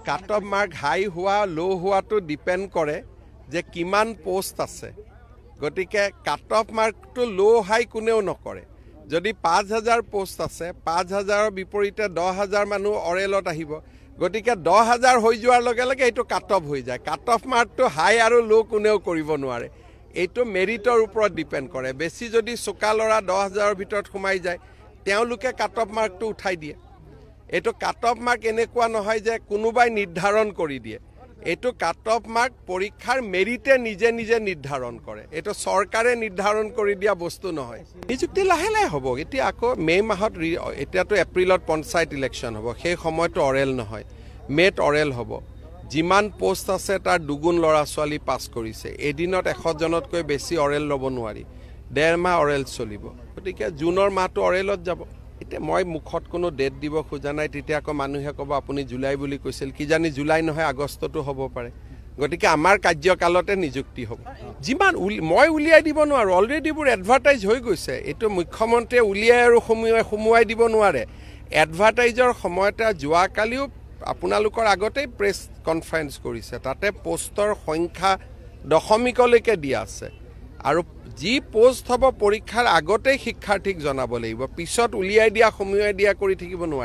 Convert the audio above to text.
cut off mark হাই হোৱা লো হোৱাটো ডিপেণ্ড কৰে যে কিমান পোষ্ট আছে গতিকে কাট অফ মাৰ্কটো লো হাই কোনেও নকৰে যদি ৫,০০০ পোষ্ট আছে ৫,০০০ৰ বিপৰীতে ১০,০০০ মানুহ অৰেলত আহিব গতিকে ১০,০০০ হৈ যোৱাৰ লগে লগে এইটো কাট অফ হৈ যায় কাট অফ মাৰ্কটো হাই আৰু লো কোনেও কৰিব নোৱাৰে এইটো মেৰিটৰ ওপৰত ডিপেণ্ড কৰে বেছি যদি চোকা ল'ৰা ১০,০০০ৰ ভিতৰত সোমাই যায় তেওঁলোকে কাট অফ মাৰ্কটো উঠাই দিয়ে এইটো কাট অফ মাৰ্ক এনেকুৱা নহয় যে কোনোবাই নিৰ্ধাৰণ কৰি দিয়ে এইটো কাট অফ মাৰ্ক পৰীক্ষাৰ মেৰিটে নিজে নিজে নিৰ্ধাৰণ কৰে এইটো চৰকাৰে নিৰ্ধাৰণ কৰি দিয়া বস্তু নহয় নিযুক্তি লাহে লাহে হ'ব এতিয়া আকৌ মে' মাহত এতিয়াতো এপ্ৰিলত পঞ্চায়ত ইলেকশ্যন হ'ব সেই সময়টো অৰেল নহয় মে'ত অৰেল হ'ব যিমান পোষ্ট আছে তাৰ দুগুণ ল'ৰা ছোৱালী পাছ কৰিছে এদিনত ১০০জনতকৈ বেছি অৰেল ল'ব নোৱাৰি ১.৫ মাহ অৰেল চলিব গতিকে জুনৰ মাহটো অৰেলত যাব এতিয়া মই মুখত কোনো ডেট দিব খোজা নাই তেতিয়া আকৌ মানুহে ক'ব আপুনি জুলাই বুলি কৈছিল কিজানি জুলাই নহয় আগষ্টতো হ'ব পাৰে গতিকে আমাৰ কাৰ্যকালতে নিযুক্তি হ'ব যিমান মই উলিয়াই দিব নোৱাৰোঁ অলৰেডি এইবোৰ এডভাৰটাইজ হৈ গৈছে এইটো মুখ্যমন্ত্ৰীয়ে উলিয়াই আৰু সুমুৱাই দিব নোৱাৰে এডভাৰটাইজৰ সময়তে যোৱাকালিও আপোনালোকৰ আগতেই প্ৰেছ কনফাৰেঞ্চ কৰিছে তাতে পোষ্টৰ সংখ্যা দশমিকলৈকে দিয়া আছে আৰু যি পোষ্ট হ'ব পৰীক্ষাৰ আগতেই শিক্ষাৰ্থীক জনাব লাগিব পিছত উলিয়াই দিয়া সুমুৱাই দিয়া কৰি থাকিব নোৱাৰি